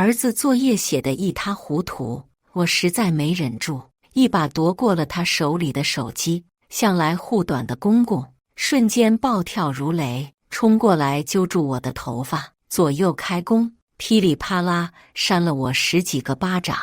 儿子作业写得一塌糊涂，我实在没忍住，一把夺过了他手里的手机。向来护短的公公瞬间暴跳如雷，冲过来揪住我的头发，左右开弓，噼里啪啦扇了我10几个巴掌。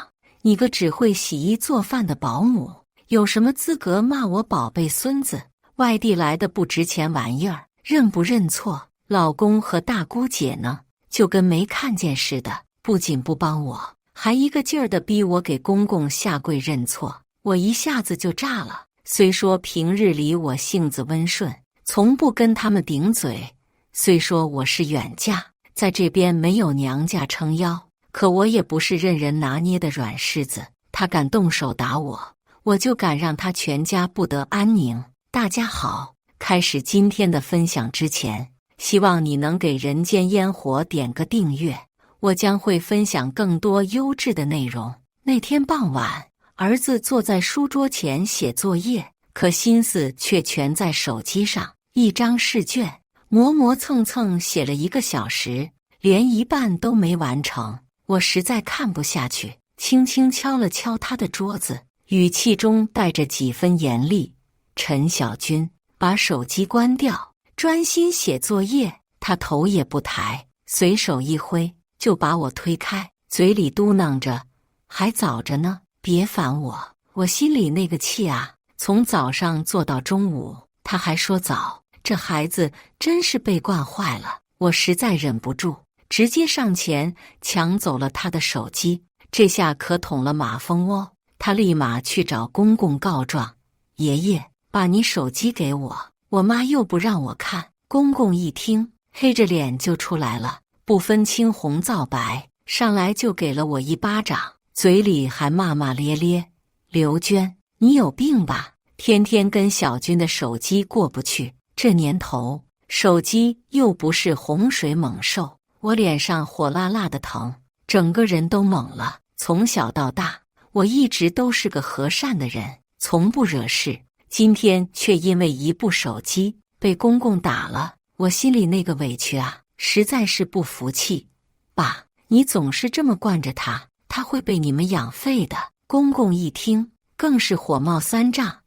你个只会洗衣做饭的保姆，有什么资格骂我宝贝孙子？外地来的不值钱玩意儿，认不认错？老公和大姑姐呢，就跟没看见似的，不仅不帮我，还一个劲儿地逼我给公公下跪认错。我一下子就炸了。虽说平日里我性子温顺，从不跟他们顶嘴，虽说我是远嫁，在这边没有娘家撑腰，可我也不是任人拿捏的软柿子。他敢动手打我，我就敢让他全家不得安宁。大家好，开始今天的分享之前，希望你能给人间烟火点个订阅，我将会分享更多优质的内容。那天傍晚，儿子坐在书桌前写作业，可心思却全在手机上，一张试卷磨磨蹭蹭写了1个小时，连一半都没完成。我实在看不下去，轻轻敲了敲他的桌子，语气中带着几分严厉：陈小军，把手机关掉，专心写作业。他头也不抬，随手一挥就把我推开，嘴里嘟囔着：还早着呢，别烦我。我心里那个气啊，从早上做到中午，他还说早，这孩子真是被惯坏了。我实在忍不住，直接上前抢走了他的手机，这下可捅了马蜂窝。他立马去找公公告状：爷爷，把你手机给我，我妈又不让我看。公公一听，黑着脸就出来了，不分青红皂白，上来就给了我一巴掌，嘴里还骂骂咧咧：刘娟，你有病吧？天天跟小军的手机过不去，这年头手机又不是洪水猛兽。我脸上火辣辣的疼，整个人都懵了。从小到大，我一直都是个和善的人，从不惹事，今天却因为一部手机被公公打了，我心里那个委屈啊，实在是不服气。爸，你总是这么惯着他，他会被你们养废的。公公一听，更是火冒三丈：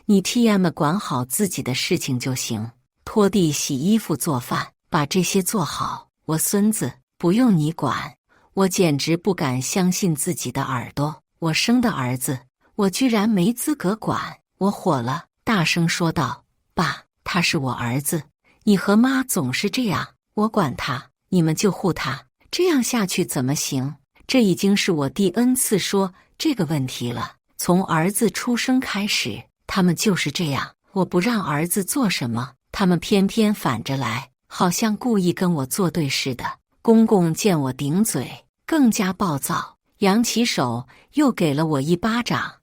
你 TM 管好自己的事情就行，拖地、洗衣服、做饭，把这些做好，我孙子不用你管。我简直不敢相信自己的耳朵，我生的儿子，我居然没资格管。我火了，大声说道：爸，他是我儿子，你和妈总是这样，我管他，你们就护他，这样下去怎么行？这已经是我第 N 次说这个问题了，从儿子出生开始，他们就是这样，我不让儿子做什么，他们偏偏反着来，好像故意跟我作对似的。公公见我顶嘴，更加暴躁，扬起手又给了我一巴掌：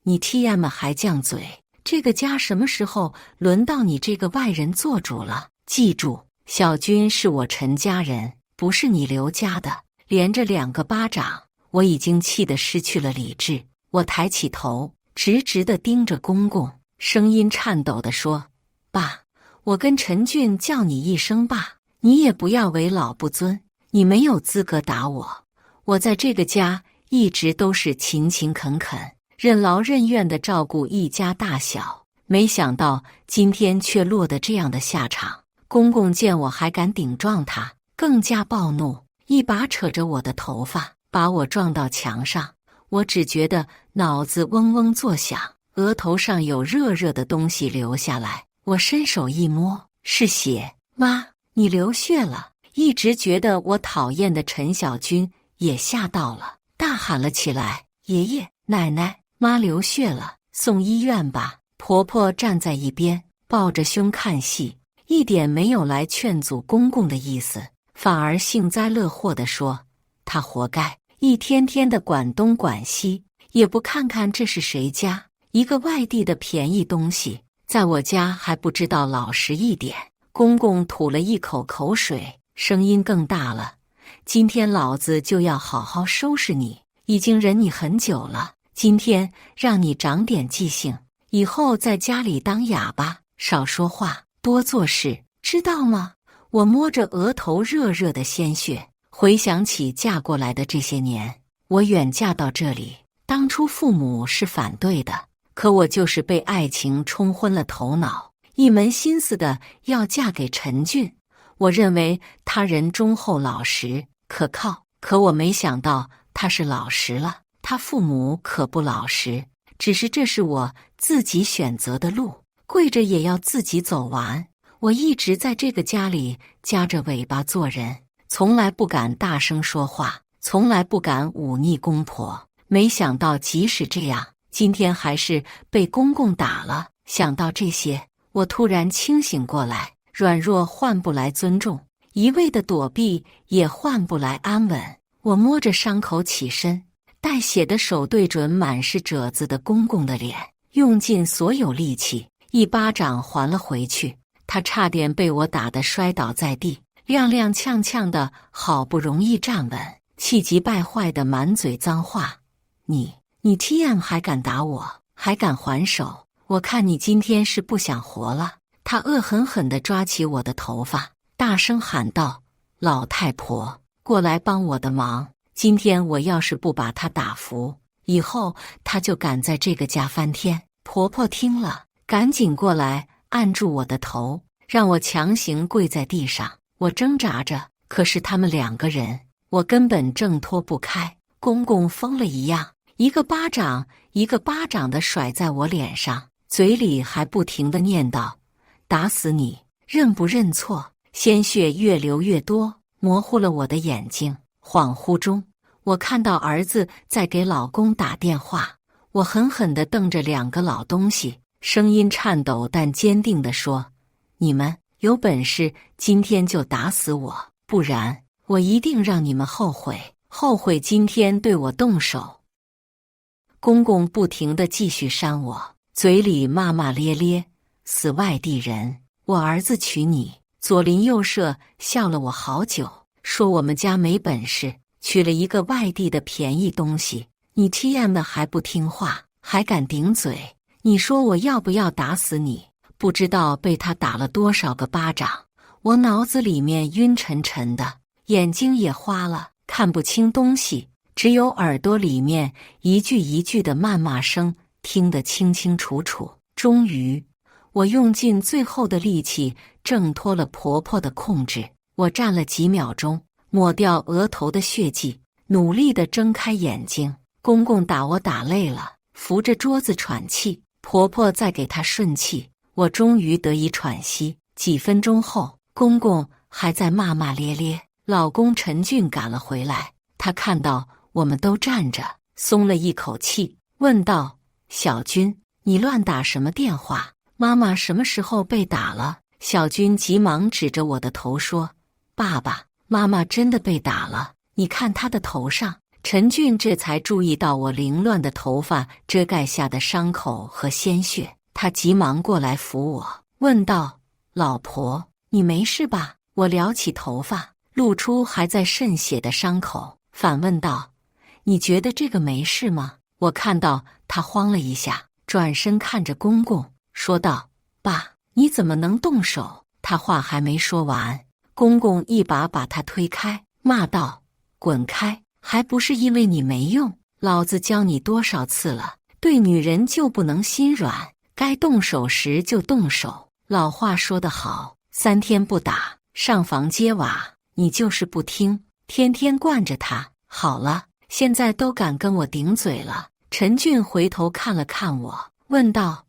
你 TM 还犟嘴，这个家什么时候轮到你这个外人做主了？记住，小军是我陈家人，不是你刘家的。连着2个巴掌，我已经气得失去了理智。我抬起头，直直地盯着公公，声音颤抖地说：爸，我跟陈俊叫你一声爸，你也不要为老不尊，你没有资格打我。我在这个家一直都是勤勤恳恳，任劳任怨地照顾一家大小，没想到今天却落得这样的下场。公公见我还敢顶撞他，更加暴怒，一把扯着我的头发，把我撞到墙上。我只觉得脑子嗡嗡作响，额头上有热热的东西流下来。我伸手一摸，是血。妈，你流血了！一直觉得我讨厌的陈小军也吓到了，大喊了起来：爷爷、奶奶，妈流血了，送医院吧！婆婆站在一边，抱着胸看戏，一点没有来劝阻公公的意思，反而幸灾乐祸地说：他活该，一天天的管东管西，也不看看这是谁家，一个外地的便宜东西，在我家还不知道老实一点。公公吐了一口口水，声音更大了：今天老子就要好好收拾你，已经忍你很久了，今天让你长点记性，以后在家里当哑巴，少说话，多做事，知道吗？我摸着额头热热的鲜血，回想起嫁过来的这些年，我远嫁到这里，当初父母是反对的，可我就是被爱情冲昏了头脑，一门心思的要嫁给陈俊。我认为他人忠厚老实可靠，可我没想到他是老实了，他父母可不老实。只是这是我自己选择的路，跪着也要自己走完。我一直在这个家里夹着尾巴做人，从来不敢大声说话，从来不敢忤逆公婆。没想到即使这样，今天还是被公公打了。想到这些，我突然清醒过来，软弱换不来尊重，一味的躲避也换不来安稳。我摸着伤口起身，带血的手对准满是褶子的公公的脸，用尽所有力气，一巴掌还了回去。他差点被我打得摔倒在地，踉踉跄跄的，好不容易站稳，气急败坏的满嘴脏话：你 TM 还敢打我，还敢还手，我看你今天是不想活了。他恶狠狠地抓起我的头发，大声喊道：老太婆，过来帮我的忙，今天我要是不把他打服，以后他就敢在这个家翻天。婆婆听了，赶紧过来按住我的头，让我强行跪在地上。我挣扎着，可是他们两个人，我根本挣脱不开。公公疯了一样，一个巴掌一个巴掌地甩在我脸上，嘴里还不停地念叨：打死你，认不认错？鲜血越流越多，模糊了我的眼睛。恍惚中，我看到儿子在给老公打电话。我狠狠地瞪着两个老东西，声音颤抖但坚定地说：你们有本事今天就打死我，不然我一定让你们后悔，后悔今天对我动手。公公不停地继续扇我，嘴里骂骂咧咧：死外地人，我儿子娶你。左邻右舍笑了我好久，说我们家没本事，娶了一个外地的便宜东西。你 TM 还不听话，还敢顶嘴，你说我要不要打死你？不知道被他打了多少个巴掌，我脑子里面晕沉沉的，眼睛也花了，看不清东西，只有耳朵里面一句一句的谩骂声听得清清楚楚。终于，我用尽最后的力气挣脱了婆婆的控制。我站了几秒钟，抹掉额头的血迹，努力地睁开眼睛。公公打我打累了，扶着桌子喘气，婆婆在给他顺气。我终于得以喘息。几分钟后，公公还在骂骂咧咧。老公陈俊赶了回来，他看到我们都站着，松了一口气，问道：小军，你乱打什么电话？妈妈什么时候被打了？小军急忙指着我的头说：爸爸，妈妈真的被打了，你看她的头上。陈俊这才注意到我凌乱的头发遮盖下的伤口和鲜血，他急忙过来扶我，问道：老婆，你没事吧？我撩起头发，露出还在渗血的伤口，反问道：你觉得这个没事吗？我看到他慌了一下，转身看着公公，说道：爸，你怎么能动手？他话还没说完，公公一把把他推开，骂道：滚开！还不是因为你没用，老子教你多少次了，对女人就不能心软，该动手时就动手。老话说得好，3天不打，上房揭瓦。你就是不听，天天惯着他。好了，现在都敢跟我顶嘴了。陈俊回头看了看我，问道：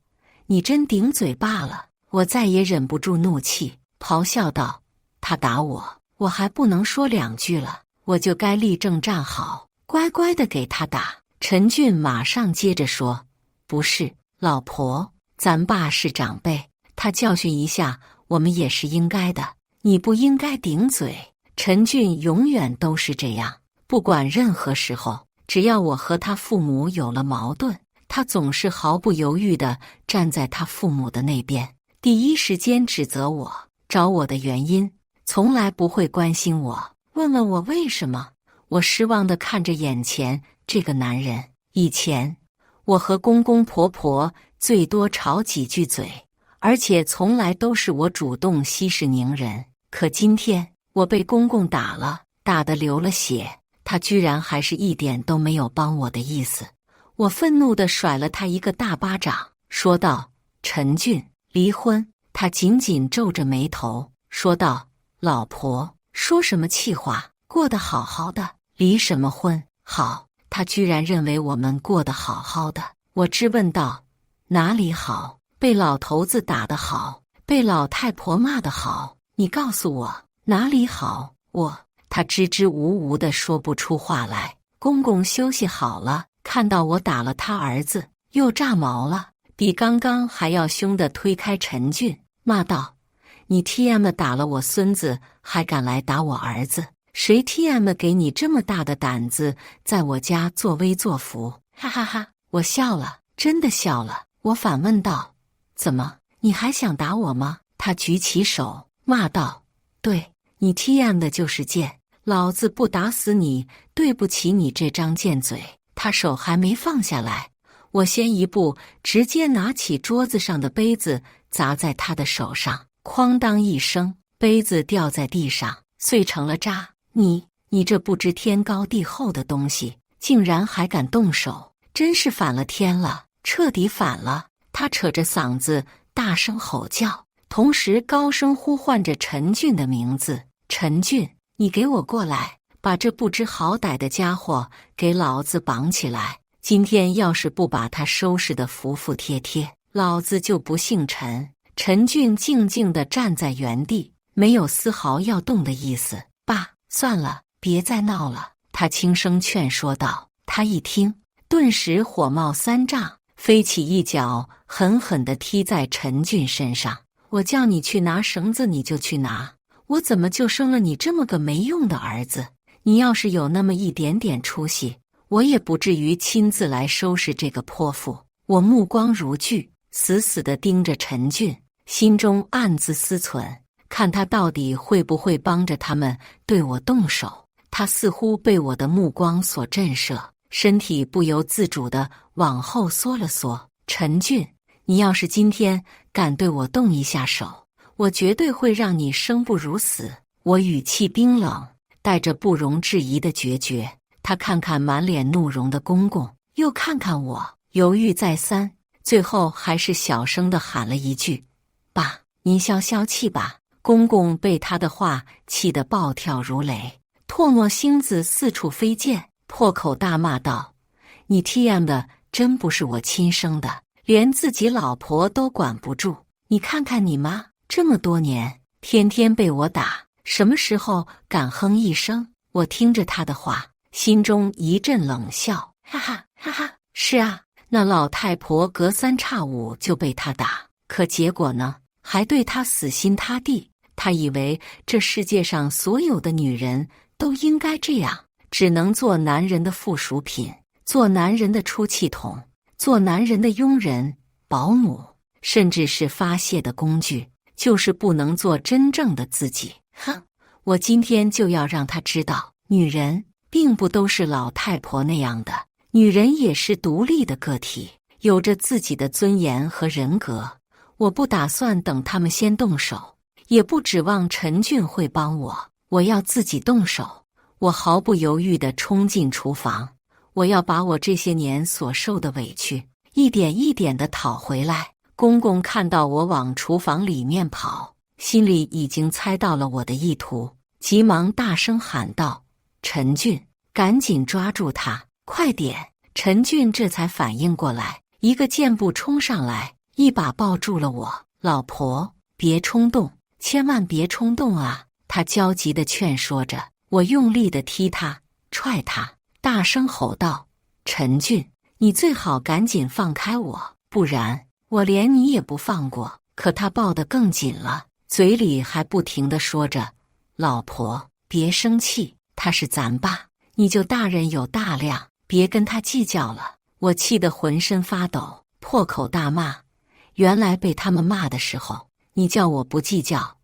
你真顶嘴罢了？我再也忍不住怒气，咆哮道：他打我，我还不能说2句了，我就该立正站好，乖乖的给他打。陈俊马上接着说：不是，老婆，咱爸是长辈，他教训一下我们也是应该的，你不应该顶嘴。陈俊永远都是这样，不管任何时候，只要我和他父母有了矛盾，他总是毫不犹豫地站在他父母的那边，第一时间指责我，找我的原因，从来不会关心我，问问我为什么。我失望地看着眼前这个男人。以前我和公公婆婆最多吵几句嘴，而且从来都是我主动息事宁人。可今天我被公公打了，打得流了血，他居然还是一点都没有帮我的意思。我愤怒地甩了他一个大巴掌，说道：“陈俊，离婚。”他紧紧皱着眉头，说道：“老婆，说什么气话？过得好好的，离什么婚？好，他居然认为我们过得好好的。”我质问道：“哪里好？被老头子打得好，被老太婆骂得好，你告诉我哪里好？”他支支吾吾地说不出话来。公公休息好了，看到我打了他儿子，又炸毛了，比刚刚还要凶地推开陈俊，骂道：“你 TM 打了我孙子，还敢来打我儿子？谁 TM 给你这么大的胆子，在我家作威作福？”哈哈哈！我笑了，真的笑了。我反问道：“怎么，你还想打我吗？”他举起手，骂道：“对，你 TM 的就是贱，老子不打死你，对不起你这张贱嘴。”他手还没放下来，我先一步，直接拿起桌子上的杯子砸在他的手上，哐当一声，杯子掉在地上，碎成了渣。你这不知天高地厚的东西，竟然还敢动手，真是反了天了，彻底反了！他扯着嗓子大声吼叫，同时高声呼唤着陈俊的名字：“陈俊，你给我过来，把这不知好歹的家伙给老子绑起来！今天要是不把他收拾得服服帖帖，老子就不姓陈。”陈俊静静地站在原地，没有丝毫要动的意思。“爸，算了，别再闹了。”他轻声劝说道。他一听，顿时火冒三丈，飞起一脚，狠狠地踢在陈俊身上。“我叫你去拿绳子，你就去拿。我怎么就生了你这么个没用的儿子？你要是有那么一点点出息，我也不至于亲自来收拾这个泼妇。”我目光如炬，死死地盯着陈俊，心中暗自思忖，看他到底会不会帮着他们对我动手。他似乎被我的目光所震慑，身体不由自主地往后缩了缩。“陈俊，你要是今天敢对我动一下手，我绝对会让你生不如死。”我语气冰冷，带着不容置疑的决绝。他看看满脸怒容的公公，又看看我，犹豫再三，最后还是小声地喊了一句：“爸，您消消气吧。”公公被他的话气得暴跳如雷，唾沫星子四处飞溅，破口大骂道：“你 TM 的真不是我亲生的，连自己老婆都管不住。你看看你妈，这么多年天天被我打，什么时候敢哼一声？”我听着他的话，心中一阵冷笑，哈哈哈哈！是啊，那老太婆隔三差五就被他打，可结果呢？还对他死心塌地。他以为这世界上所有的女人都应该这样，只能做男人的附属品，做男人的出气筒，做男人的佣人、保姆，甚至是发泄的工具，就是不能做真正的自己。哼！我今天就要让他知道，女人并不都是老太婆那样的，女人也是独立的个体，有着自己的尊严和人格。我不打算等他们先动手，也不指望陈俊会帮我，我要自己动手。我毫不犹豫地冲进厨房，我要把我这些年所受的委屈一点一点地讨回来。公公看到我往厨房里面跑，心里已经猜到了我的意图，急忙大声喊道：“陈俊，赶紧抓住他，快点！”陈俊这才反应过来，一个箭步冲上来，一把抱住了我。“老婆，别冲动，千万别冲动啊！”他焦急地劝说着。我用力地踢他、踹他，大声吼道：“陈俊，你最好赶紧放开我，不然我连你也不放过！”可他抱得更紧了，嘴里还不停地说着：“老婆，别生气，他是咱爸，你就大人有大量，别跟他计较了。”我气得浑身发抖，破口大骂：“原来被他们骂的时候，你叫我不计较；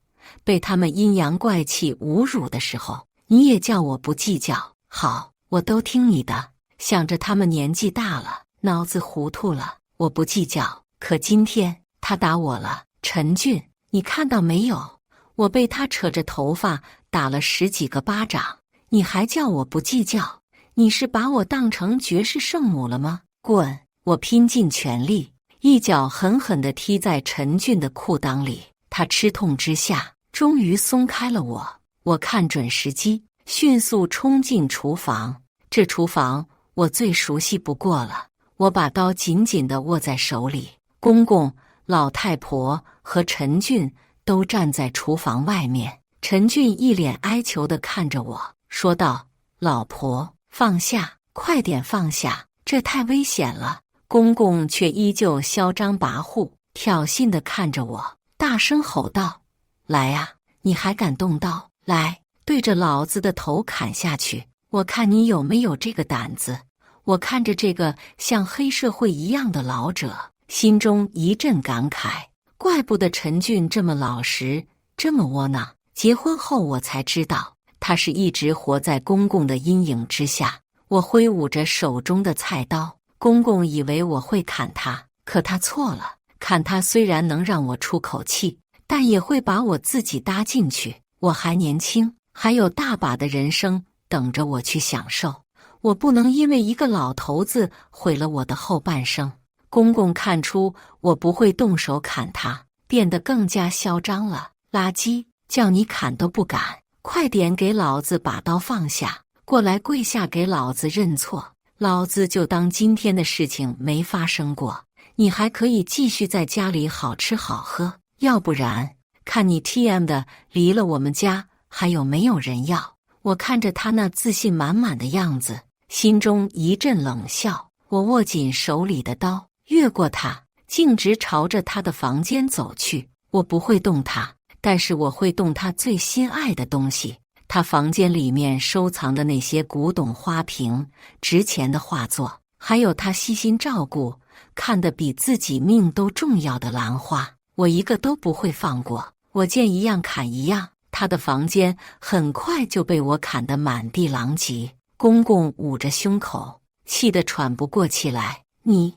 被他们阴阳怪气侮辱的时候，你也叫我不计较。好，我都听你的。想着他们年纪大了，脑子糊涂了，我不计较。可今天他打我了，陈俊，你看到没有？我被他扯着头发打了10几个巴掌，你还叫我不计较？你是把我当成绝世圣母了吗？滚！我拼尽全力，一脚狠狠地踢在陈俊的裤裆里。他吃痛之下，终于松开了我。我看准时机，迅速冲进厨房。这厨房我最熟悉不过了。我把刀紧紧地握在手里。公公、老太婆和陈俊都站在厨房外面。陈俊一脸哀求地看着我，说道：“老婆，放下，快点放下，这太危险了。”公公却依旧嚣张跋扈，挑衅地看着我，大声吼道：“来啊，你还敢动刀？来，对着老子的头砍下去，我看你有没有这个胆子。”我看着这个像黑社会一样的老者，心中一阵感慨，怪不得陈俊这么老实，这么窝囊。结婚后我才知道，他是一直活在公公的阴影之下。我挥舞着手中的菜刀，公公以为我会砍他，可他错了。砍他虽然能让我出口气，但也会把我自己搭进去。我还年轻，还有大把的人生等着我去享受。我不能因为一个老头子毁了我的后半生。公公看出我不会动手砍他，变得更加嚣张了。垃圾！叫你砍都不敢，快点给老子把刀放下，过来跪下给老子认错，老子就当今天的事情没发生过，你还可以继续在家里好吃好喝，要不然看你 TM 的离了我们家还有没有人要。我看着他那自信满满的样子，心中一阵冷笑。我握紧手里的刀，越过他，径直朝着他的房间走去。我不会动他，但是我会动他最心爱的东西，他房间里面收藏的那些古董花瓶、值钱的画作，还有他悉心照顾、看得比自己命都重要的兰花，我一个都不会放过。我见一样砍一样，他的房间很快就被我砍得满地狼藉。公公捂着胸口，气得喘不过气来。你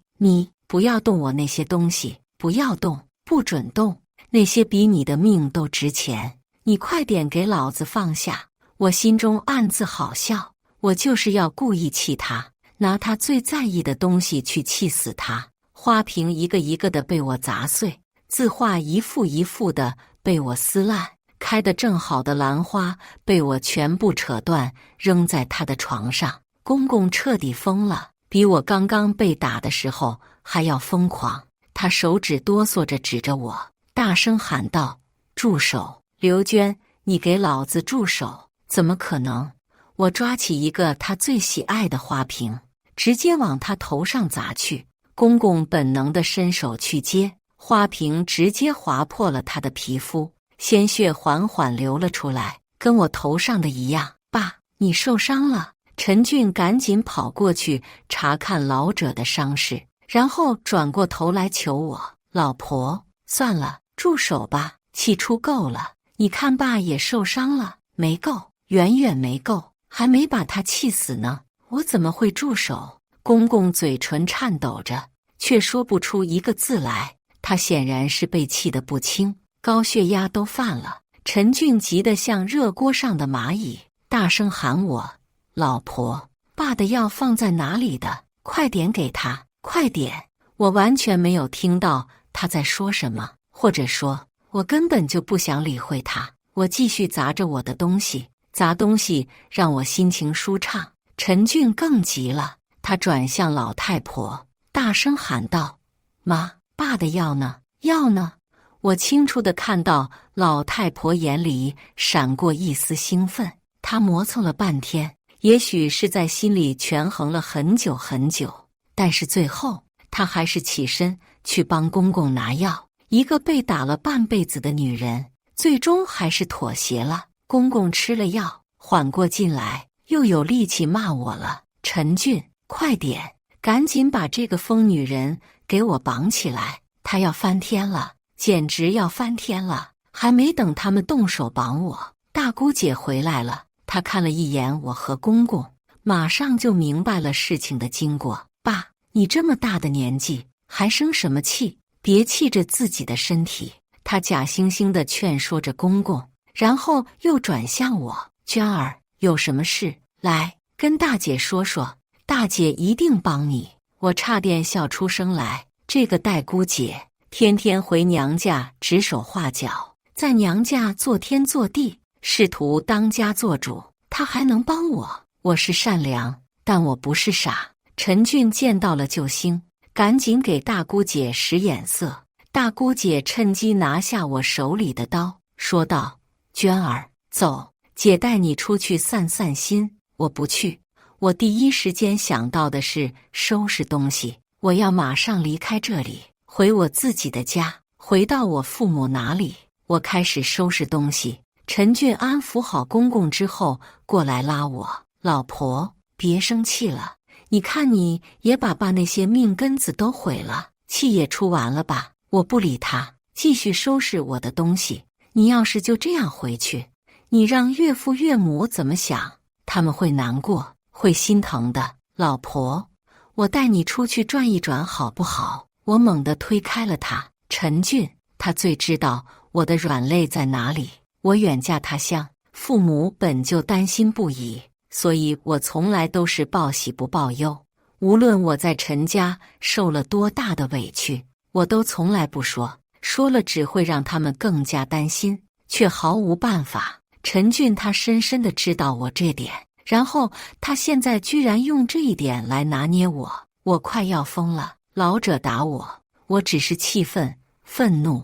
不要动我那些东西，不要动，不准动。那些比你的命都值钱，你快点给老子放下！我心中暗自好笑，我就是要故意气他，拿他最在意的东西去气死他。花瓶一个一个的被我砸碎，字画一幅一幅的被我撕烂，开得正好的兰花被我全部扯断，扔在他的床上。公公彻底疯了，比我刚刚被打的时候还要疯狂。他手指哆嗦着指着我，大声喊道：“住手！刘娟，你给老子住手！”怎么可能？我抓起一个他最喜爱的花瓶，直接往他头上砸去。公公本能地伸手去接，花瓶直接划破了他的皮肤，鲜血缓缓流了出来，跟我头上的一样。爸，你受伤了！陈俊赶紧跑过去查看老者的伤势，然后转过头来求我：“老婆，算了，住手吧，气出够了。你看爸也受伤了，没够，远远没够，还没把他气死呢。我怎么会住手？”公公嘴唇颤抖着，却说不出一个字来。他显然是被气得不轻，高血压都犯了。陈俊急得像热锅上的蚂蚁，大声喊我：“老婆，爸的药放在哪里的？快点给他，快点！”我完全没有听到他在说什么，或者说我根本就不想理会他。我继续砸着我的东西，砸东西让我心情舒畅。陈俊更急了，他转向老太婆，大声喊道：“妈，爸的药呢？药呢？”我清楚地看到老太婆眼里闪过一丝兴奋，她磨蹭了半天，也许是在心里权衡了很久很久，但是最后她还是起身去帮公公拿药。一个被打了半辈子的女人，最终还是妥协了。公公吃了药，缓过劲来，又有力气骂我了：“陈俊，快点，赶紧把这个疯女人给我绑起来，她要翻天了，简直要翻天了！”还没等他们动手绑我，大姑姐回来了。她看了一眼我和公公，马上就明白了事情的经过。爸，你这么大的年纪，还生什么气？别气着自己的身体。她假惺惺地劝说着公公，然后又转向我：“娟儿，有什么事？来，跟大姐说说，大姐一定帮你。我差点笑出声来。这个代姑姐天天回娘家指手画脚，在娘家做天做地，试图当家做主，她还能帮我？我是善良，但我不是傻。陈俊见到了救星，赶紧给大姑姐使眼色。大姑姐趁机拿下我手里的刀，说道：“娟儿，走，姐带你出去散散心。”我不去。我第一时间想到的是收拾东西，我要马上离开这里，回我自己的家，回到我父母那里。我开始收拾东西。陈俊安抚好公公之后，过来拉我：“老婆，别生气了，你看你也把那些命根子都毁了，气也出完了吧？”我不理他，继续收拾我的东西。你要是就这样回去，你让岳父岳母怎么想？他们会难过，会心疼的。老婆，我带你出去转一转好不好？我猛地推开了他。陈俊，他最知道我的软肋在哪里。我远嫁他乡，父母本就担心不已，所以我从来都是报喜不报忧。无论我在陈家受了多大的委屈，我都从来不说，说了只会让他们更加担心，却毫无办法。陈俊他深深地知道我这点，然后他现在居然用这一点来拿捏我，我快要疯了。老者打我，我只是气愤、愤怒，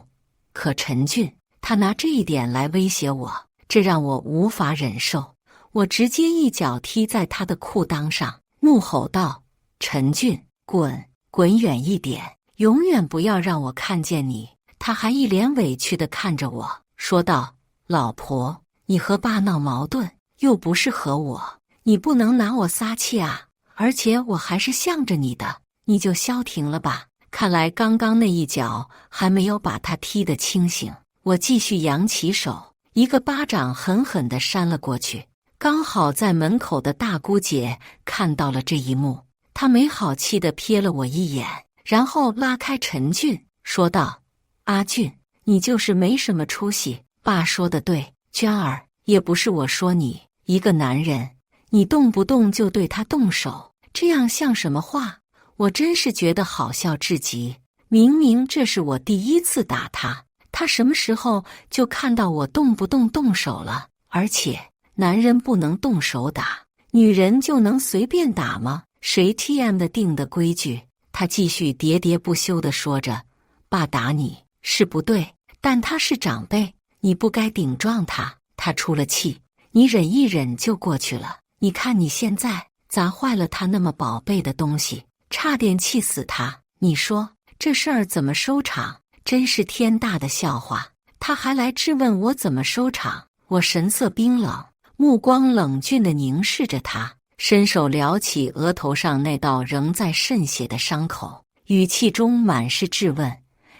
可陈俊他拿这一点来威胁我，这让我无法忍受。我直接一脚踢在他的裤裆上，怒吼道：“陈俊，滚，滚远一点！永远不要让我看见你！”他还一脸委屈地看着我，说道：“老婆，你和爸闹矛盾，又不是和我，你不能拿我撒气啊！而且我还是向着你的，你就消停了吧。”看来刚刚那一脚还没有把他踢得清醒。我继续扬起手，一个巴掌狠狠地扇了过去。刚好在门口的大姑姐看到了这一幕，她没好气地瞥了我一眼，然后拉开陈俊，说道：“阿俊，你就是没什么出息。爸说的对，娟儿，也不是我说你，一个男人，你动不动就对他动手，这样像什么话？我真是觉得好笑至极。明明这是我第一次打他，他什么时候就看到我动不动手了？而且男人不能动手打，女人就能随便打吗？谁 TM 的定的规矩？”他继续喋喋不休地说着：“爸打你是不对，但他是长辈，你不该顶撞他。他出了气，你忍一忍就过去了。你看你现在砸坏了他那么宝贝的东西，差点气死他。你说这事儿怎么收场？真是天大的笑话。”他还来质问我怎么收场。我神色冰冷，目光冷峻地凝视着他，伸手撩起额头上那道仍在渗血的伤口，语气中满是质问：“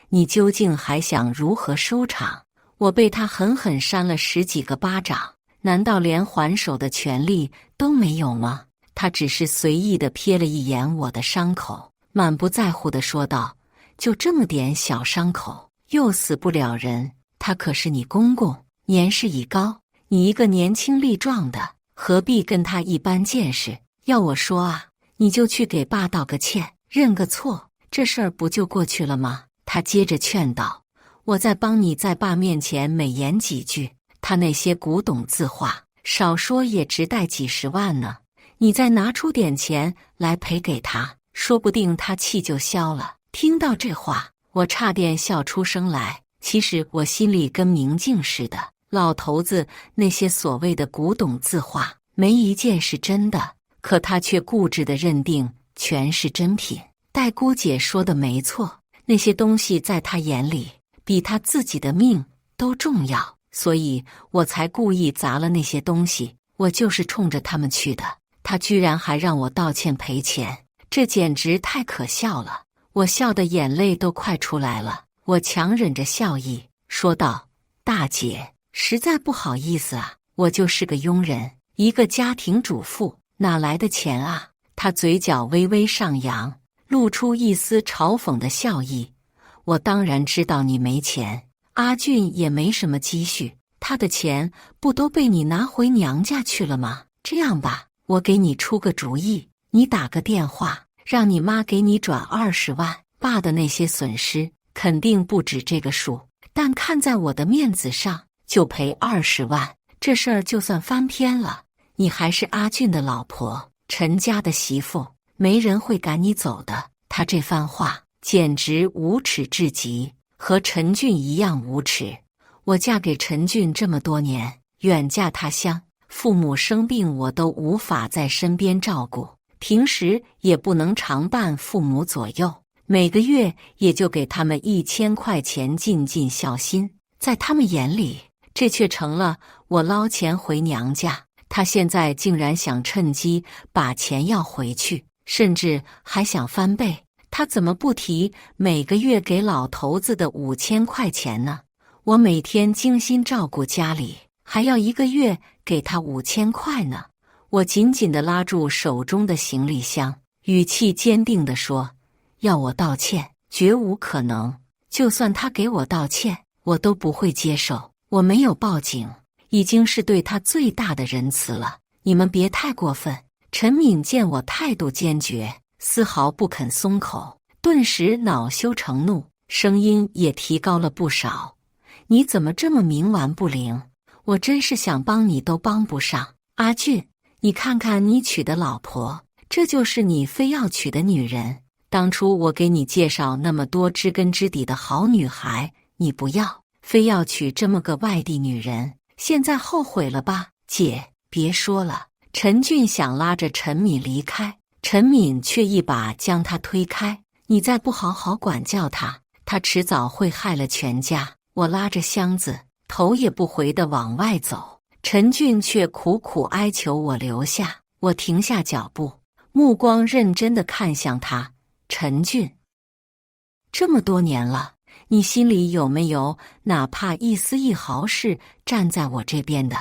你究竟还想如何收场？”我被他狠狠扇了10几个巴掌，难道连还手的权利都没有吗？他只是随意地瞥了一眼我的伤口，满不在乎地说道：“就这么点小伤口，又死不了人。他可是你公公，年事已高，你一个年轻力壮的，何必跟他一般见识？要我说啊，你就去给爸道个歉，认个错，这事儿不就过去了吗？”他接着劝道：“我再帮你在爸面前美言几句，他那些古董字画，少说也值带几10万呢。你再拿出点钱来赔给他，说不定他气就消了。”听到这话，我差点笑出声来。其实我心里跟明镜似的，老头子那些所谓的古董字画，没一件是真的，可他却固执地认定全是真品。戴姑姐说的没错，那些东西在他眼里比他自己的命都重要，所以我才故意砸了那些东西，我就是冲着他们去的。他居然还让我道歉赔钱，这简直太可笑了。我笑得眼泪都快出来了，我强忍着笑意说道：“大姐，实在不好意思啊，我就是个佣人，一个家庭主妇，哪来的钱啊？”他嘴角微微上扬，露出一丝嘲讽的笑意：“我当然知道你没钱，阿俊也没什么积蓄，他的钱不都被你拿回娘家去了吗？这样吧，我给你出个主意，你打个电话，让你妈给你转20万。爸的那些损失肯定不止这个数，但看在我的面子上，就赔20万。这事儿就算翻篇了，你还是阿俊的老婆，陈家的媳妇，没人会赶你走的。他这番话简直无耻至极，和陈俊一样无耻。我嫁给陈俊这么多年，远嫁他乡，父母生病我都无法在身边照顾，平时也不能常伴父母左右，每个月也就给他们1000块钱尽尽孝心。在他们眼里，这却成了我捞钱回娘家。他现在竟然想趁机把钱要回去，甚至还想翻倍。他怎么不提每个月给老头子的5000块钱呢？我每天精心照顾家里，还要1个月给他5000块呢。我紧紧地拉住手中的行李箱，语气坚定地说：要我道歉，绝无可能。就算他给我道歉，我都不会接受。我没有报警，已经是对他最大的仁慈了。你们别太过分。陈敏见我态度坚决，丝毫不肯松口，顿时恼羞成怒，声音也提高了不少。你怎么这么冥顽不灵？我真是想帮你都帮不上。阿俊，你看看你娶的老婆，这就是你非要娶的女人。当初我给你介绍那么多知根知底的好女孩，你不要，非要娶这么个外地女人，现在后悔了吧？姐，别说了。陈俊想拉着陈敏离开，陈敏却一把将他推开。你再不好好管教他，他迟早会害了全家。我拉着箱子，头也不回地往外走，陈俊却苦苦哀求我留下。我停下脚步，目光认真地看向他。陈俊，这么多年了，你心里有没有哪怕一丝一毫是站在我这边的？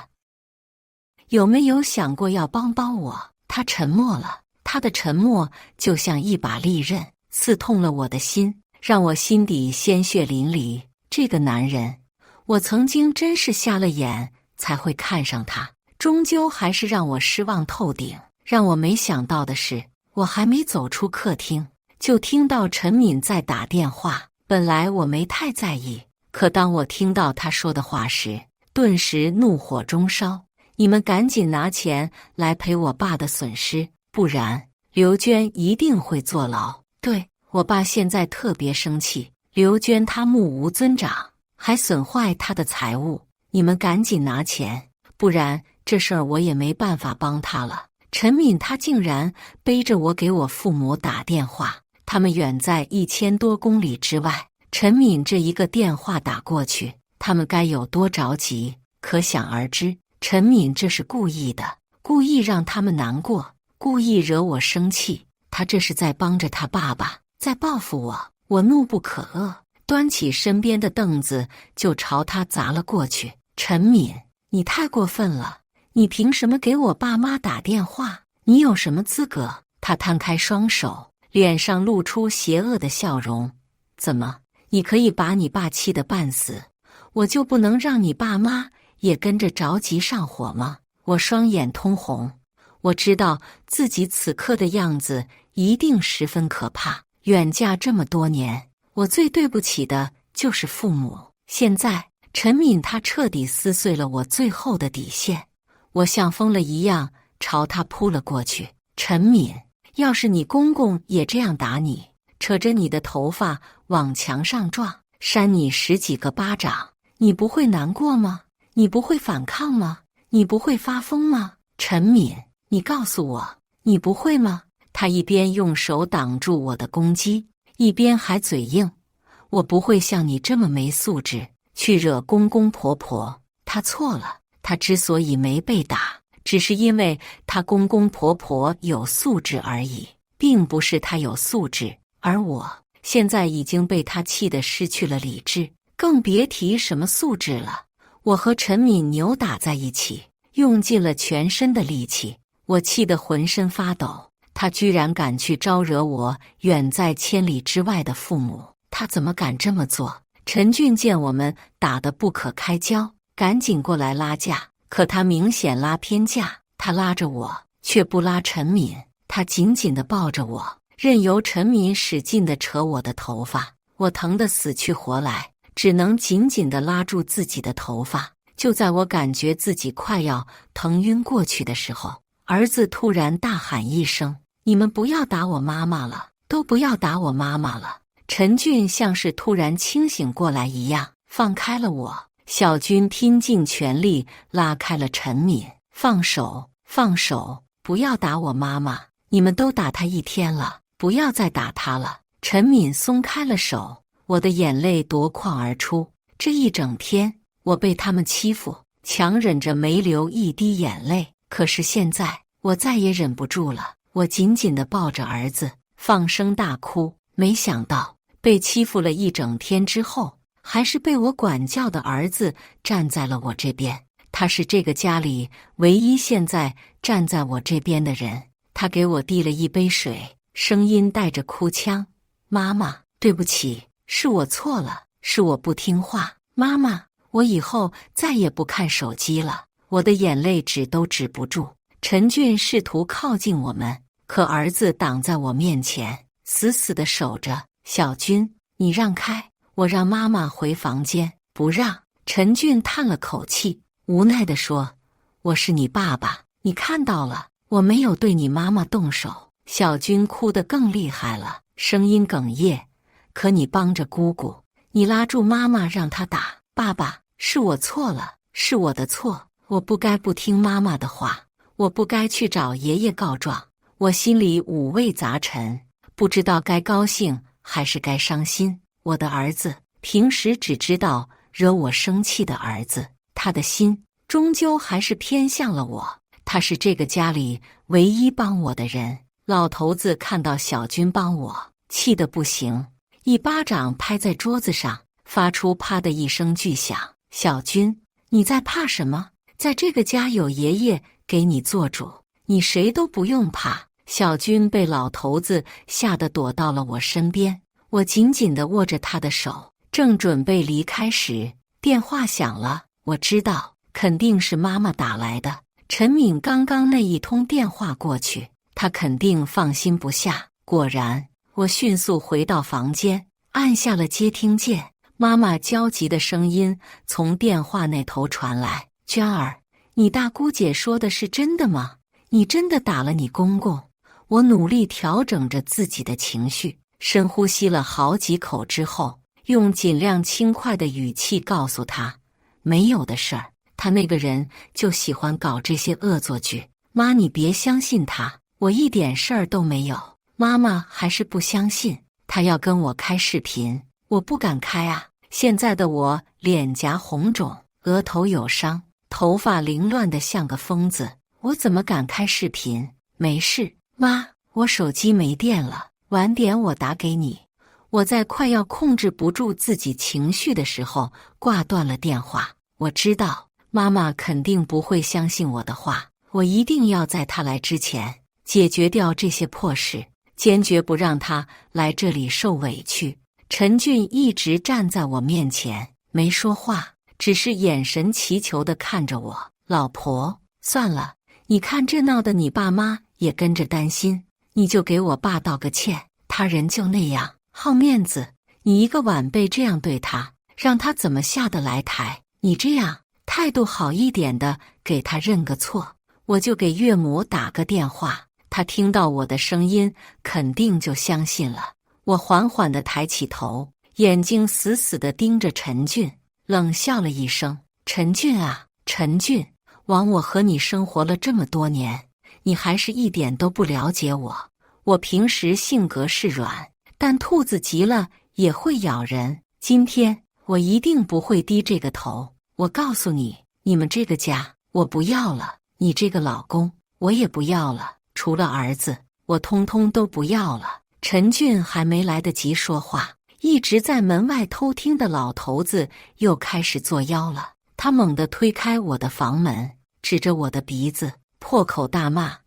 有没有想过要帮帮我？他沉默了，他的沉默就像一把利刃，刺痛了我的心，让我心底鲜血淋漓。这个男人，我曾经真是瞎了眼才会看上他，终究还是让我失望透顶。让我没想到的是，我还没走出客厅，就听到陈敏在打电话。本来我没太在意，可当我听到他说的话时，顿时怒火中烧。你们赶紧拿钱来赔我爸的损失，不然刘娟一定会坐牢。对，我爸现在特别生气，刘娟她目无尊长，还损坏他的财物。你们赶紧拿钱，不然这事儿我也没办法帮他了。陈敏她竟然背着我给我父母打电话，他们远在1000多公里之外。陈敏这一个电话打过去，他们该有多着急，可想而知。陈敏这是故意的，故意让他们难过，故意惹我生气。他这是在帮着他爸爸，在报复我。我怒不可遏，端起身边的凳子就朝他砸了过去。陈敏，你太过分了！你凭什么给我爸妈打电话？你有什么资格？他摊开双手，脸上露出邪恶的笑容。怎么，你可以把你爸气得半死，我就不能让你爸妈也跟着着急上火吗？我双眼通红，我知道自己此刻的样子一定十分可怕。远嫁这么多年，我最对不起的就是父母。现在陈敏他彻底撕碎了我最后的底线，我像疯了一样朝他扑了过去。陈敏，要是你公公也这样打你，扯着你的头发往墙上撞，扇你10几个巴掌，你不会难过吗？你不会反抗吗？你不会发疯吗？陈敏，你告诉我，你不会吗？他一边用手挡住我的攻击，一边还嘴硬。我不会像你这么没素质，去惹公公婆婆。他错了，他之所以没被打，只是因为他公公婆婆有素质而已，并不是他有素质。而我现在已经被他气得失去了理智，更别提什么素质了。我和陈敏扭打在一起，用尽了全身的力气，我气得浑身发抖。他居然敢去招惹我远在千里之外的父母，他怎么敢这么做？陈俊见我们打得不可开交，赶紧过来拉架，可他明显拉偏架，他拉着我，却不拉陈敏，他紧紧地抱着我，任由陈敏使劲地扯我的头发，我疼得死去活来，只能紧紧地拉住自己的头发。就在我感觉自己快要疼晕过去的时候，儿子突然大喊一声：“你们不要打我妈妈了，都不要打我妈妈了！”陈俊像是突然清醒过来一样，放开了我。小军拼尽全力拉开了陈敏，放手，放手，不要打我妈妈！你们都打她一天了，不要再打她了。陈敏松开了手，我的眼泪夺眶而出。这一整天，我被他们欺负，强忍着没流一滴眼泪。可是现在，我再也忍不住了，我紧紧地抱着儿子，放声大哭。没想到，被欺负了一整天之后，还是被我管教的儿子站在了我这边。他是这个家里唯一现在站在我这边的人。他给我递了一杯水，声音带着哭腔：“妈妈，对不起，是我错了，是我不听话。妈妈，我以后再也不看手机了。”我的眼泪止都止不住。陈俊试图靠近我们，可儿子挡在我面前，死死地守着。小军，你让开！我让妈妈回房间。不让。陈俊叹了口气，无奈地说：“我是你爸爸，你看到了，我没有对你妈妈动手。”小军哭得更厉害了，声音哽咽：“可你帮着姑姑，你拉住妈妈让她打。爸爸，是我错了，是我的错，我不该不听妈妈的话，我不该去找爷爷告状。”我心里五味杂陈，不知道该高兴还是该伤心。我的儿子，平时只知道惹我生气的儿子，他的心终究还是偏向了我。他是这个家里唯一帮我的人。老头子看到小军帮我，气得不行，一巴掌拍在桌子上，发出啪的一声巨响。小军，你在怕什么？在这个家有爷爷给你做主，你谁都不用怕。小军被老头子吓得躲到了我身边，我紧紧地握着他的手，正准备离开时，电话响了。我知道肯定是妈妈打来的。陈敏刚刚那一通电话过去，她肯定放心不下。果然，我迅速回到房间，按下了接听键。妈妈焦急的声音从电话那头传来：“娟儿，你大姑姐说的是真的吗？你真的打了你公公？”我努力调整着自己的情绪，深呼吸了好几口之后，用尽量轻快的语气告诉他：“没有的事儿，他那个人就喜欢搞这些恶作剧。妈，你别相信他，我一点事儿都没有。”妈妈还是不相信，她要跟我开视频，我不敢开啊。现在的我脸颊红肿，额头有伤，头发凌乱得像个疯子，我怎么敢开视频？没事，妈，我手机没电了，晚点我打给你。我在快要控制不住自己情绪的时候挂断了电话。我知道妈妈肯定不会相信我的话，我一定要在她来之前解决掉这些破事，坚决不让她来这里受委屈。陈俊一直站在我面前，没说话，只是眼神祈求地看着我。老婆，算了，你看这闹得你爸妈也跟着担心，你就给我爸道个歉。他人就那样，好面子，你一个晚辈这样对他，让他怎么下得来台？你这样态度好一点的给他认个错。我就给岳母打个电话，他听到我的声音肯定就相信了。我缓缓地抬起头，眼睛死死地盯着陈俊，冷笑了一声：“陈俊啊，陈俊，枉我和你生活了这么多年，你还是一点都不了解我。我平时性格是软，但兔子急了也会咬人。今天我一定不会低这个头。我告诉你，你们这个家我不要了，你这个老公我也不要了，除了儿子，我通通都不要了。”陈俊还没来得及说话，一直在门外偷听的老头子又开始作妖了。他猛地推开我的房门，指着我的鼻子，破口大骂：“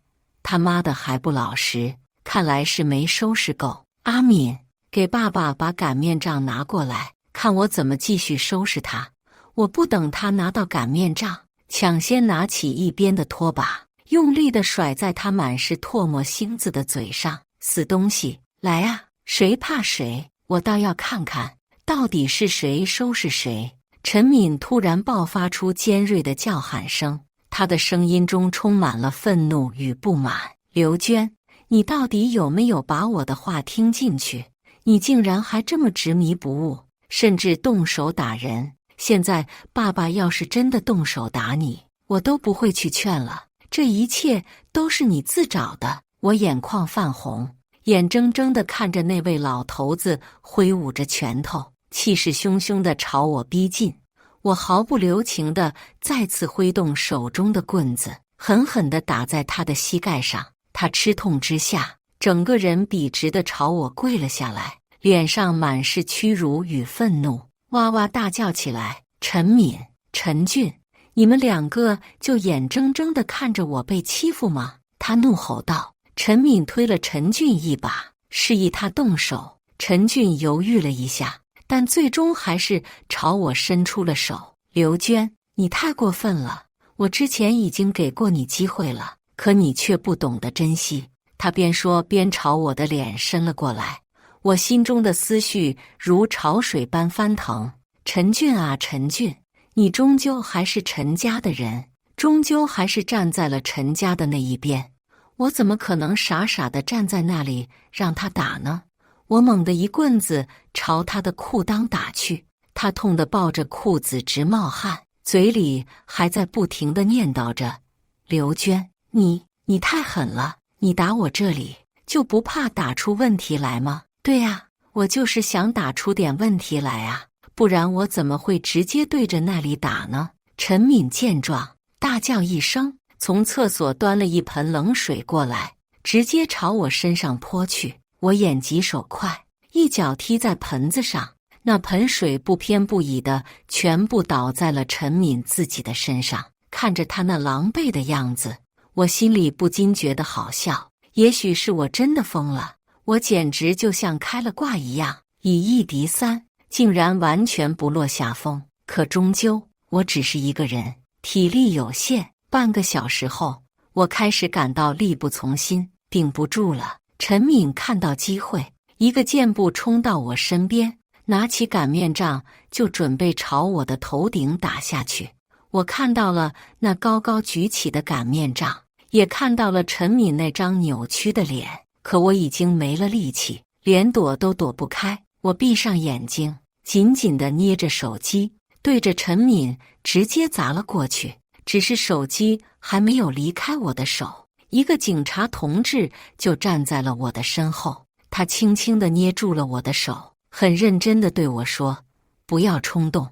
他妈的还不老实，看来是没收拾够。阿敏，给爸爸把擀面杖拿过来，看我怎么继续收拾他。”我不等他拿到擀面杖，抢先拿起一边的拖把，用力地甩在他满是唾沫星子的嘴上。死东西，来啊，谁怕谁？我倒要看看，到底是谁收拾谁。陈敏突然爆发出尖锐的叫喊声，她的声音中充满了愤怒与不满。刘娟，你到底有没有把我的话听进去？你竟然还这么执迷不悟，甚至动手打人。现在爸爸要是真的动手打你，我都不会去劝了。这一切都是你自找的。我眼眶泛红，眼睁睁地看着那位老头子挥舞着拳头，气势汹汹地朝我逼近。我毫不留情地再次挥动手中的棍子，狠狠地打在他的膝盖上。他吃痛之下，整个人笔直地朝我跪了下来，脸上满是屈辱与愤怒，哇哇大叫起来：“陈敏、陈俊，你们两个就眼睁睁地看着我被欺负吗？”他怒吼道。陈敏推了陈俊一把，示意他动手。陈俊犹豫了一下，但最终还是朝我伸出了手。刘娟，你太过分了，我之前已经给过你机会了，可你却不懂得珍惜。他边说边朝我的脸伸了过来，我心中的思绪如潮水般翻腾。陈俊啊，陈俊，你终究还是陈家的人，终究还是站在了陈家的那一边。我怎么可能傻傻地站在那里让他打呢？我猛地一棍子朝他的裤裆打去，他痛得抱着裤子直冒汗，嘴里还在不停地念叨着：“刘娟，你太狠了，你打我这里就不怕打出问题来吗？”对呀，我就是想打出点问题来啊，不然我怎么会直接对着那里打呢？陈敏见状，大叫一声，从厕所端了一盆冷水过来，直接朝我身上泼去。我眼疾手快，一脚踢在盆子上，那盆水不偏不倚的全部倒在了陈敏自己的身上。看着他那狼狈的样子，我心里不禁觉得好笑。也许是我真的疯了，我简直就像开了挂一样，以一敌三，竟然完全不落下风。可终究我只是一个人，体力有限。半个小时后，我开始感到力不从心，顶不住了。陈敏看到机会，一个箭步冲到我身边，拿起擀面杖就准备朝我的头顶打下去。我看到了那高高举起的擀面杖，也看到了陈敏那张扭曲的脸，可我已经没了力气，连躲都躲不开。我闭上眼睛，紧紧地捏着手机，对着陈敏直接砸了过去。只是手机还没有离开我的手，一个警察同志就站在了我的身后。他轻轻地捏住了我的手，很认真地对我说：“不要冲动。”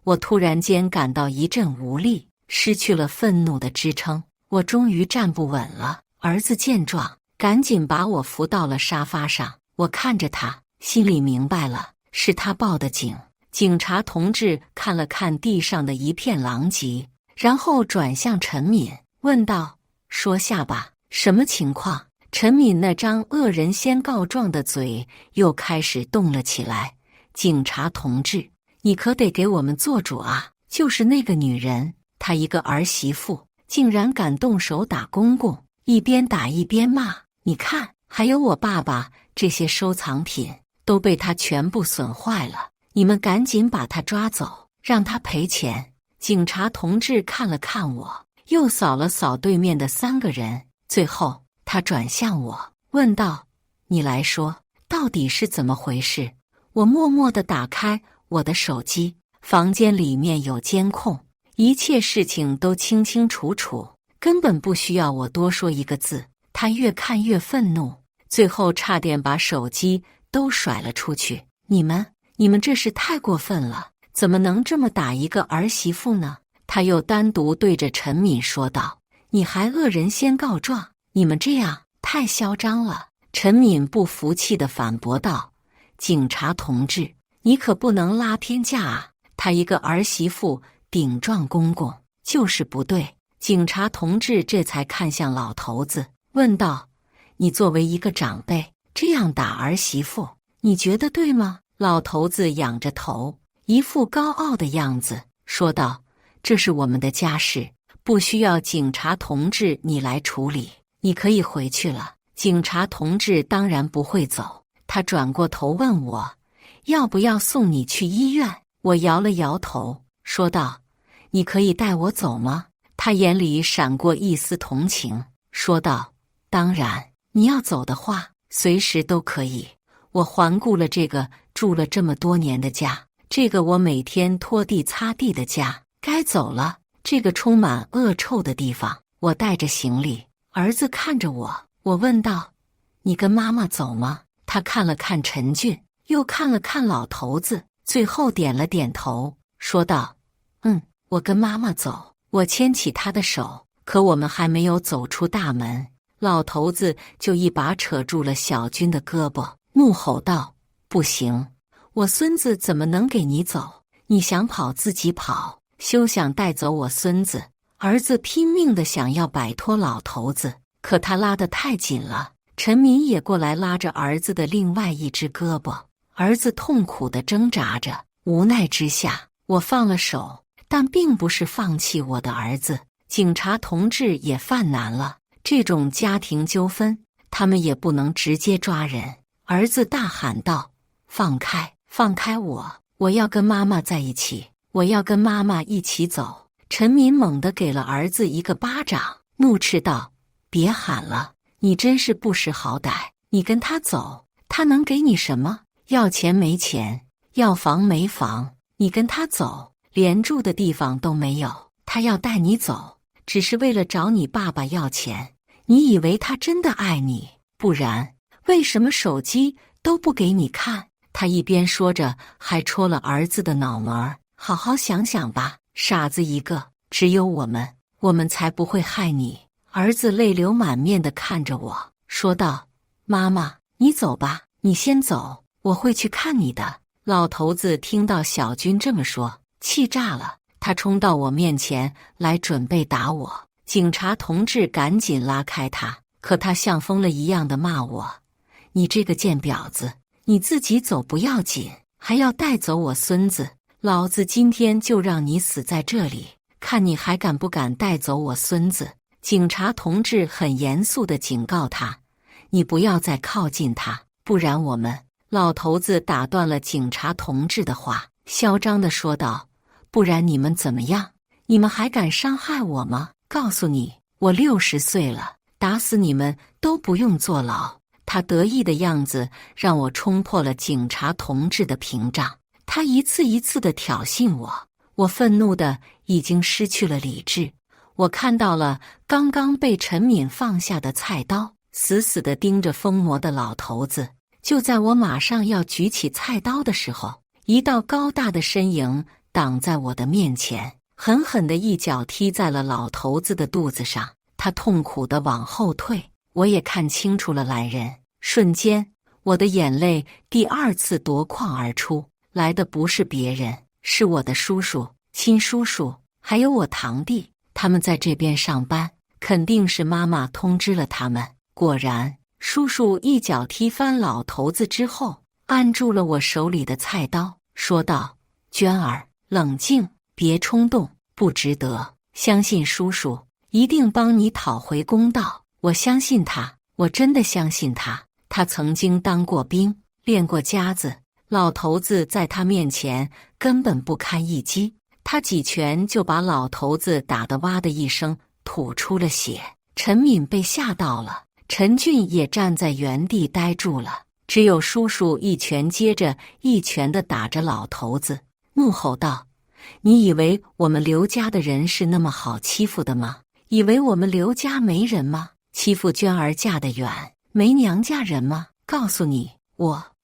我突然间感到一阵无力，失去了愤怒的支撑，我终于站不稳了。儿子见状，赶紧把我扶到了沙发上。我看着他，心里明白了，是他报的警。警察同志看了看地上的一片狼藉，然后转向陈敏，问道：“说下吧，什么情况？”陈敏那张恶人先告状的嘴又开始动了起来。“警察同志，你可得给我们做主啊！就是那个女人，她一个儿媳妇，竟然敢动手打公公，一边打一边骂。你看，还有我爸爸这些收藏品都被她全部损坏了。你们赶紧把她抓走，让她赔钱。”警察同志看了看我，又扫了扫对面的3个人，最后他转向我，问道：“你来说，到底是怎么回事？”我默默地打开我的手机，房间里面有监控，一切事情都清清楚楚，根本不需要我多说一个字。他越看越愤怒，最后差点把手机都甩了出去。你们这是太过分了，怎么能这么打一个儿媳妇呢？他又单独对着陈敏说道：“你还恶人先告状，你们这样太嚣张了。”陈敏不服气地反驳道：“警察同志，你可不能拉偏架啊！他一个儿媳妇顶撞公公，就是不对。”警察同志这才看向老头子，问道：“你作为一个长辈，这样打儿媳妇，你觉得对吗？”老头子仰着头，一副高傲的样子，说道：“这是我们的家事，不需要警察同志你来处理，你可以回去了。”警察同志当然不会走，他转过头问我：“要不要送你去医院？”我摇了摇头，说道：“你可以带我走吗？”他眼里闪过一丝同情，说道：“当然，你要走的话，随时都可以。”我环顾了这个住了这么多年的家，这个我每天拖地擦地的家，该走了。这个充满恶臭的地方，我带着行李。儿子看着我，我问道：“你跟妈妈走吗？”他看了看陈俊，又看了看老头子，最后点了点头，说道：“我跟妈妈走。”我牵起他的手，可我们还没有走出大门，老头子就一把扯住了小军的胳膊，怒吼道：“不行，我孙子怎么能给你走？你想跑自己跑，休想带走我孙子！”儿子拼命地想要摆脱老头子，可他拉得太紧了。陈敏也过来拉着儿子的另外一只胳膊，儿子痛苦地挣扎着。无奈之下，我放了手，但并不是放弃我的儿子。警察同志也犯难了，这种家庭纠纷，他们也不能直接抓人。儿子大喊道：“放开，放开我！我要跟妈妈在一起，我要跟妈妈一起走！”陈敏猛地给了儿子一个巴掌，怒斥道：“别喊了，你真是不识好歹！你跟他走，他能给你什么？要钱没钱，要房没房，你跟他走，连住的地方都没有。他要带你走，只是为了找你爸爸要钱。你以为他真的爱你？不然，为什么手机都不给你看？”他一边说着，还戳了儿子的脑门儿。“好好想想吧，傻子一个！只有我们才不会害你。”儿子泪流满面地看着我，说道：“妈妈，你走吧，你先走，我会去看你的。”老头子听到小军这么说，气炸了，他冲到我面前来准备打我。警察同志赶紧拉开他，可他像疯了一样的骂我：“你这个贱婊子，你自己走不要紧，还要带走我孙子！老子今天就让你死在这里，看你还敢不敢带走我孙子！”警察同志很严肃地警告他：“你不要再靠近他，不然我们……”老头子打断了警察同志的话，嚣张地说道：“不然你们怎么样？你们还敢伤害我吗？告诉你，我60岁了，打死你们都不用坐牢。”他得意的样子让我冲破了警察同志的屏障。他一次一次地挑衅我，我愤怒的已经失去了理智。我看到了刚刚被陈敏放下的菜刀，死死地盯着疯魔的老头子。就在我马上要举起菜刀的时候，一道高大的身影挡在我的面前，狠狠地一脚踢在了老头子的肚子上。他痛苦地往后退，我也看清楚了来人。瞬间，我的眼泪第二次夺眶而出，来的不是别人，是我的叔叔、亲叔叔，还有我堂弟。他们在这边上班，肯定是妈妈通知了他们。果然，叔叔一脚踢翻老头子之后，按住了我手里的菜刀，说道：“娟儿，冷静，别冲动，不值得。相信叔叔，一定帮你讨回公道。”我相信他，我真的相信他。他曾经当过兵，练过家子，老头子在他面前根本不堪一击。他几拳就把老头子打得哇的一声吐出了血。陈敏被吓到了，陈俊也站在原地呆住了。只有叔叔一拳接着一拳地打着老头子，怒吼道：“你以为我们刘家的人是那么好欺负的吗？以为我们刘家没人吗？欺负娟儿嫁得远，没娘家人吗？告诉你，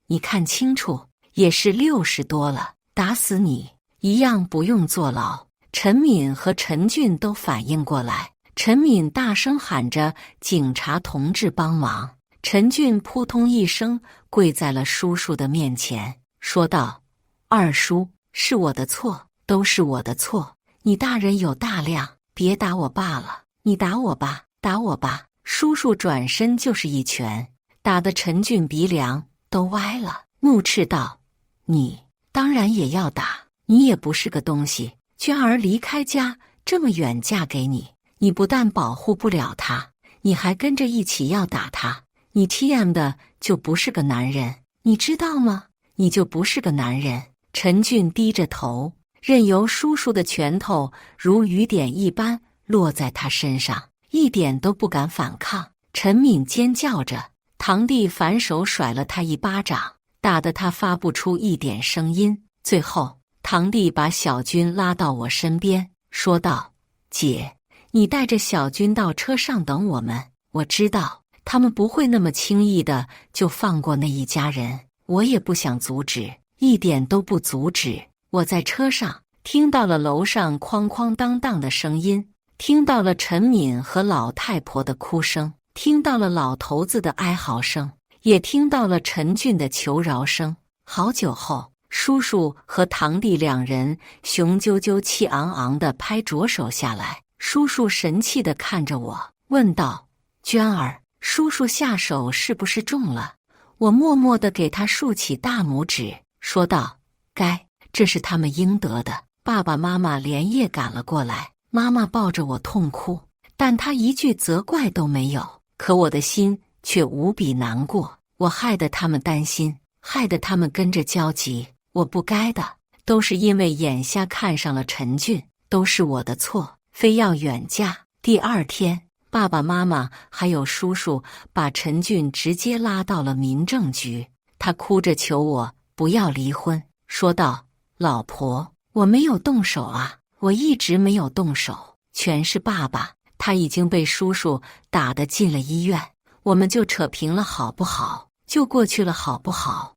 你看清楚，也是60多了，打死你一样不用坐牢。”陈敏和陈俊都反应过来，陈敏大声喊着：“警察同志帮忙！”陈俊扑通一声跪在了叔叔的面前，说道：“二叔，是我的错，都是我的错，你大人有大量，别打我爸了，你打我吧，打我吧！”叔叔转身就是一拳，打得陈俊鼻梁都歪了，怒斥道：“你当然也要打，你也不是个东西，娟儿离开家这么远嫁给你，你不但保护不了她，你还跟着一起要打她。你 TM 的就不是个男人，你知道吗？你就不是个男人。陈俊低着头，任由叔叔的拳头如雨点一般落在他身上，一点都不敢反抗。陈敏尖叫着，堂弟反手甩了他一巴掌，打得他发不出一点声音。最后堂弟把小军拉到我身边，说道：姐，你带着小军到车上等我们，我知道他们不会那么轻易的就放过那一家人，我也不想阻止，一点都不阻止。我在车上听到了楼上哐哐当当的声音，听到了陈敏和老太婆的哭声，听到了老头子的哀嚎声，也听到了陈俊的求饶声。好久后，叔叔和堂弟两人雄赳赳气昂昂地拍着手下来。叔叔神气地看着我，问道：娟儿，叔叔下手是不是重了？我默默地给他竖起大拇指，说道：该，这是他们应得的。爸爸妈妈连夜赶了过来，妈妈抱着我痛哭，但她一句责怪都没有。可我的心却无比难过，我害得他们担心，害得他们跟着焦急。我不该的，都是因为眼瞎看上了陈俊，都是我的错，非要远嫁。第二天，爸爸妈妈还有叔叔把陈俊直接拉到了民政局，他哭着求我不要离婚，说道：老婆，我没有动手啊，我一直没有动手，全是爸爸，他已经被叔叔打得进了医院，我们就扯平了好不好？就过去了好不好？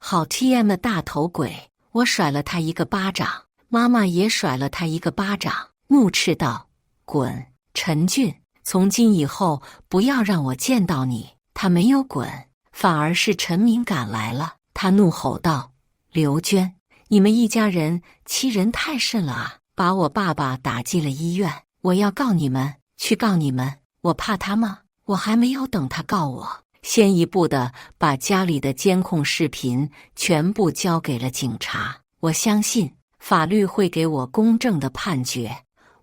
好 TM 的大头鬼！我甩了他一个巴掌，妈妈也甩了他一个巴掌，怒斥道：滚！陈俊，从今以后不要让我见到你。他没有滚，反而是陈敏赶来了，他怒吼道：刘娟，你们一家人欺人太甚了啊，把我爸爸打进了医院，我要告你们，去告你们。我怕他吗？我还没有等他告我，先一步的把家里的监控视频全部交给了警察。我相信法律会给我公正的判决，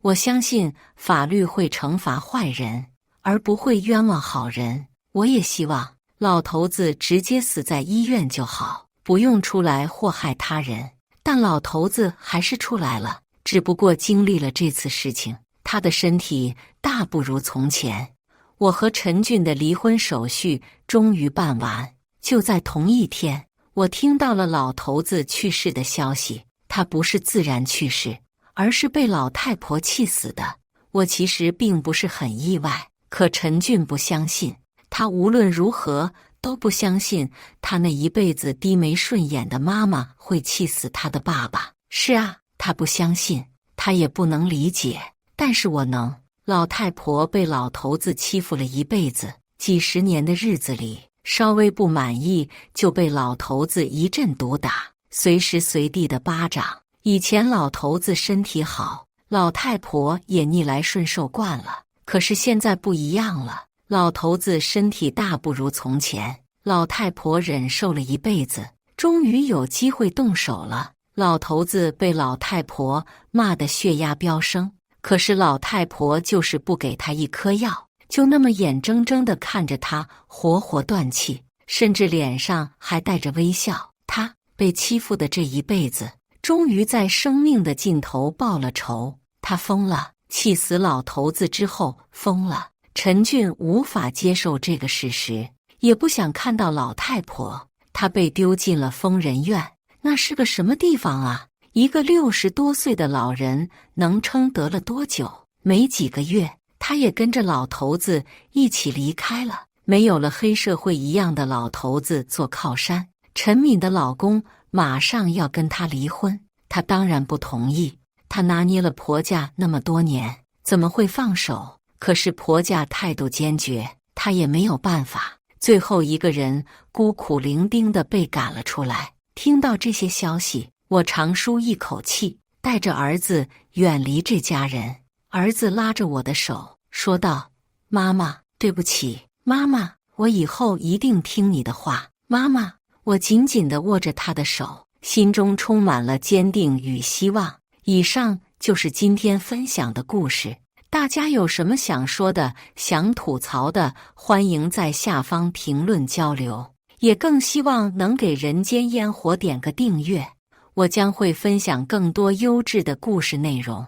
我相信法律会惩罚坏人，而不会冤枉好人。我也希望老头子直接死在医院就好，不用出来祸害他人。但老头子还是出来了，只不过经历了这次事情，他的身体大不如从前。我和陈俊的离婚手续终于办完，就在同一天，我听到了老头子去世的消息。他不是自然去世，而是被老太婆气死的。我其实并不是很意外，可陈俊不相信，他无论如何都不相信他那一辈子低眉顺眼的妈妈会气死他的爸爸。是啊，他不相信，他也不能理解，但是我能。老太婆被老头子欺负了一辈子，几十年的日子里，稍微不满意就被老头子一阵毒打，随时随地的巴掌。以前老头子身体好，老太婆也逆来顺受惯了，可是现在不一样了，老头子身体大不如从前，老太婆忍受了一辈子，终于有机会动手了。老头子被老太婆骂得血压飙升，可是老太婆就是不给他一颗药，就那么眼睁睁地看着他活活断气，甚至脸上还带着微笑。他被欺负的这一辈子，终于在生命的尽头报了仇。他疯了，气死老头子之后疯了。陈俊无法接受这个事实，也不想看到老太婆。他被丢进了疯人院，那是个什么地方啊？一个60多岁的老人能撑得了多久？没几个月，他也跟着老头子一起离开了，没有了黑社会一样的老头子做靠山。陈敏的老公马上要跟她离婚，她当然不同意。她拿捏了婆家那么多年，怎么会放手？可是婆家态度坚决，她也没有办法。最后一个人孤苦伶仃地被赶了出来。听到这些消息，我长舒一口气，带着儿子远离这家人。儿子拉着我的手说道：妈妈，对不起，妈妈，我以后一定听你的话，妈妈。我紧紧地握着他的手，心中充满了坚定与希望。以上就是今天分享的故事，大家有什么想说的、想吐槽的，欢迎在下方评论交流。也更希望能给人间烟火点个订阅，我将会分享更多优质的故事内容。